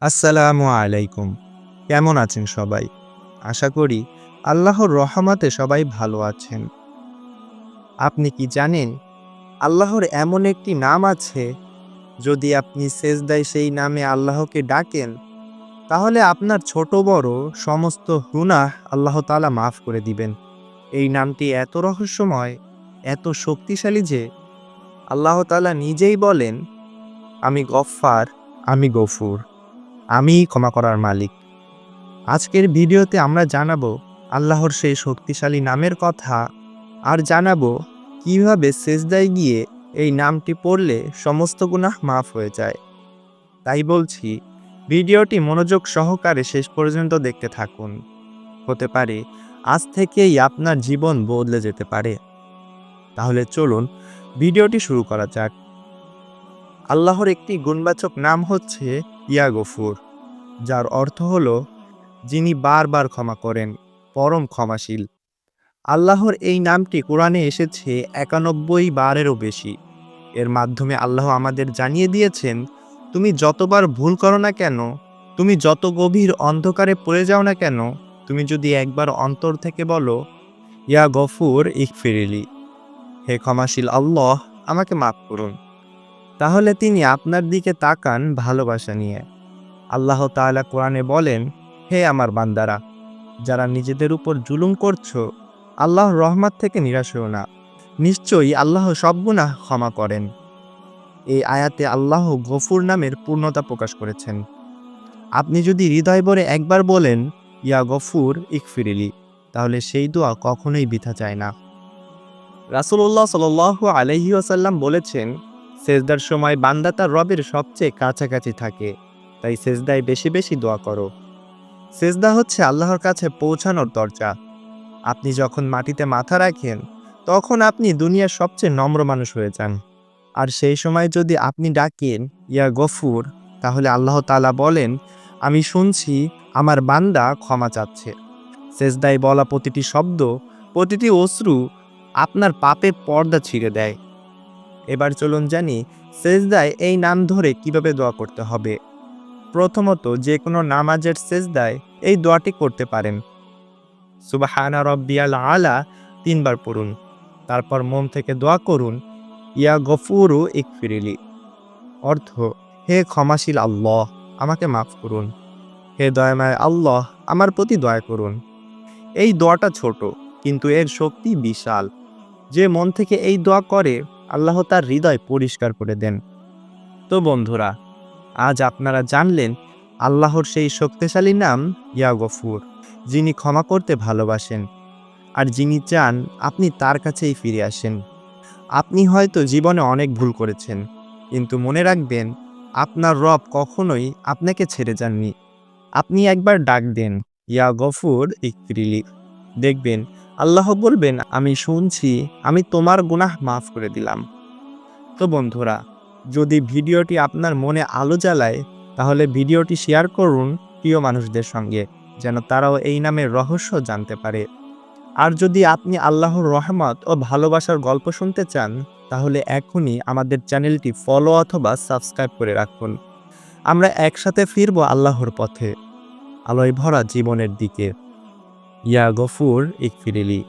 আসসালামু আলাইকুম। কেমন আছেন সবাই? আশা করি আল্লাহর রহমতে সবাই ভালো আছেন। আপনি কি জানেন আল্লাহর এমন একটি নাম আছে, যদি আপনি সেজদায় সেই নামে আল্লাহকে ডাকেন, তাহলে আপনার ছোট বড় সমস্ত গুনাহ আল্লাহ তাআলা মাফ করে দিবেন। এই নামটি এত রহস্যময়, এত শক্তিশালী যে আল্লাহ তাআলা নিজেই বলেন, আমি গফফার, আমি গফুর, আমিই ক্ষমা করার মালিক। আজকের ভিডিওতে আমরা জানাবো আল্লাহর সেই শক্তিশালী নামের কথা, আর জানাবো কিভাবে সেজদায় গিয়ে এই নামটি পড়লে সমস্ত গুনাহ মাফ হয়ে যায়। তাই বলছি, ভিডিওটি মনোযোগ সহকারে শেষ পর্যন্ত দেখতে থাকুন। হতে পারে আজ থেকেই আপনার জীবন বদলে যেতে পারে। তাহলে চলুন ভিডিওটি শুরু করা যাক। আল্লাহর একটি গুণবাচক নাম হচ্ছে ইয়া গফুর, যার অর্থ হলো যিনি বারবার ক্ষমা করেন, পরম ক্ষমাশীল। আল্লাহর এই নামটি কোরআনে এসেছে ৯১ বারেরও বেশি। এর মাধ্যমে আল্লাহ আমাদের জানিয়ে দিয়েছেন, তুমি যতবার ভুল করো না কেন, তুমি যত গভীর অন্ধকারে পড়ে যাও না কেন, তুমি যদি একবার অন্তর থেকে বলো, ইয়া গফুর ইগফিরলি, হে ক্ষমাশীল আল্লাহ, আমাকে মাফ করুন, তাহলে তিনি আপনার দিকে তাকান ভালোবাসা নিয়ে। আল্লাহ তাআলা কোরআনে বলেন, হে আমার বান্দারা, যারা নিজেদের উপর জুলুম করছো, আল্লাহর রহমত থেকে নিরাশ হও না। নিশ্চয়ই আল্লাহ সব গুনাহ ক্ষমা করেন। এই আয়াতে আল্লাহ গফুর নামের পূর্ণতা প্রকাশ করেছেন। আপনি যদি হৃদয় ভরে একবার বলেন, ইয়া গফুর ইগফিরলি, তাহলে সেই দোয়া কখনোই বৃথা যায় না। রাসূলুল্লাহ সাল্লাল্লাহু আলাইহি ওয়াসাল্লাম বলেছেন, সেজদার সময় বান্দা তার রবের সবচেয়ে কাছাকাছি থাকে, তাই সেজদায় বেশি বেশি দোয়া করো। সেজদা হচ্ছে আল্লাহর কাছে পৌঁছানোর দরজা। আপনি যখন মাটিতে মাথা রাখেন, তখন আপনি দুনিয়ার সবচেয়ে নম্র মানুষ হয়ে যান। আর সেই সময় যদি আপনি ডাকেন, ইয়া গফুর, তাহলে আল্লাহ তাআলা বলেন, আমি শুনছি, আমার বান্দা ক্ষমা চাচ্ছে। সেজদায় বলা প্রতিটি শব্দ, প্রতিটি অশ্রু আপনার পাপের পর্দা ছিঁড়ে দেয়। এবার চলুন জানি সেজদায় এই নাম ধরে কিভাবে দোয়া করতে হবে। প্রথমত, যে কোনো নামাজের সেজদায় এই দোয়াটি করতে পারেন। সুবহানা রব্বিয়াল আলা ৩ বার পড়ুন। তারপর মন থেকে দোয়া করুন, ইয়া গফুরু ইগফিরলি। অর্থ, হে ক্ষমাশীল আল্লাহ, আমাকে মাফ করুন। হে দয়াময় আল্লাহ, আমার প্রতি দয়া করুন। এই দোয়াটা ছোট, কিন্তু এর শক্তি বিশাল। যে মন থেকে এই দোয়া করে, আল্লাহ তার হৃদয় পরিষ্কার করে দেন। তো বন্ধুরা, আজ আপনারা জানলেন আল্লাহর সেই শক্তিশালী নাম ইয়া গফুর, যিনি ক্ষমা করতে ভালোবাসেন, আর যিনি চান আপনি তার কাছেই ফিরে আসেন। আপনি হয়তো জীবনে অনেক ভুল করেছেন, কিন্তু মনে রাখবেন, আপনার রব কখনোই আপনাকে ছেড়ে যাননি। আপনি একবার ডাক দেন, ইয়া গফুর ইগফিরলি। দেখবেন আল্লাহ বলবেন, আমি শুনছি, আমি তোমার গুনাহ মাফ করে দিলাম। তো বন্ধুরা, যদি ভিডিওটি আপনার মনে আলো জ্বালায়, তাহলে ভিডিওটি শেয়ার করুন প্রিয় মানুষদের সঙ্গে, যেন তারাও এই নামের রহস্য জানতে পারে। আর যদি আপনি আল্লাহর রহমত ও ভালোবাসার গল্প শুনতে চান, তাহলে এখনই আমাদের চ্যানেলটি ফলো অথবা সাবস্ক্রাইব করে রাখুন। আমরা একসাথে ফিরবো আল্লাহর পথে, আলোয় ভরা জীবনের দিকে। ইয়া গফুর ইগফিরলি।